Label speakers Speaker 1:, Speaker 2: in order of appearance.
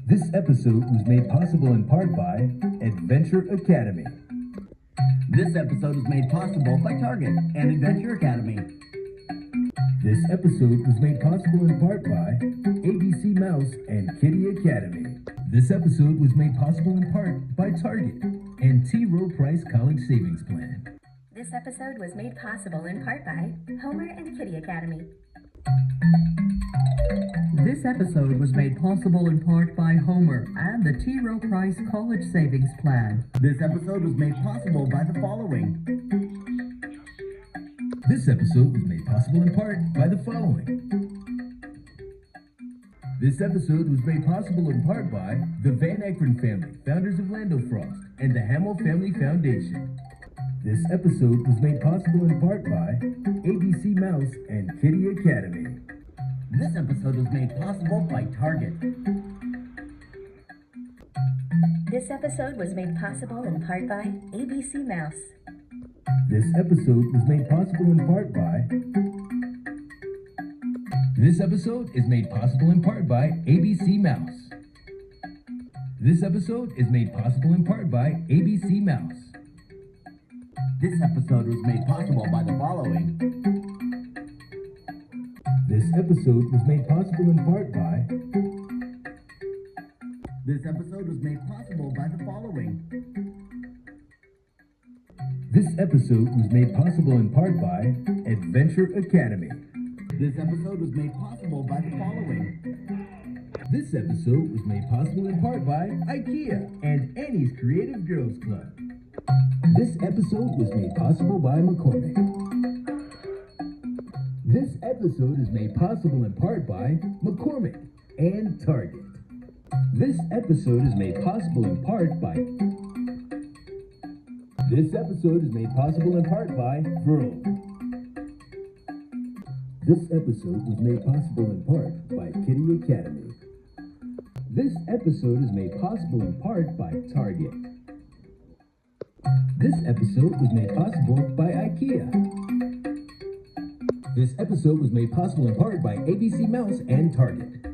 Speaker 1: This episode was made possible in part by Adventure Academy.
Speaker 2: This episode was made possible by Target and Adventure Academy.
Speaker 1: This episode was made possible in part by ABC Mouse and Kiddie Academy. This episode was made possible in part by Target and T-rowe Price College Savings Plan.
Speaker 3: This episode was made possible in part by Homer and Kiddie Academy.
Speaker 4: This episode was made possible in part by Homer and the T-rowe Price College Savings Plan.
Speaker 2: This episode was made possible by the following.
Speaker 1: This episode was made possible in part by the following. This episode was made possible in part by the Van Eekren family, founders of Lando Frost, and the Hamil Family Foundation. This episode was made possible in part by ABC Mouse and Kiddie Academy.
Speaker 2: This episode was made possible by Target.
Speaker 3: This episode was made possible in part by ABC Mouse.
Speaker 1: This episode was made possible in part by... This episode is made possible in part by ABC Mouse. This episode is made possible in part by ABC Mouse.
Speaker 2: This episode was made possible by the following.
Speaker 1: This episode was made possible in part by...
Speaker 2: This episode was made possible by the following.
Speaker 1: This episode was made possible in part by Adventure Academy.
Speaker 2: This episode was made possible by the following.
Speaker 1: This episode was made possible in part by IKEA and Annie's Creative Girls Club. This episode was made possible by McCormick. This episode is made possible in part by McCormick and Target. This episode is made possible in part by... This episode is made possible in part by Vroom. This episode was made possible in part by Kiddie Academy. This episode is made possible in part by Target. This episode was made possible by IKEA. This episode was made possible in part by ABC Mouse and Target.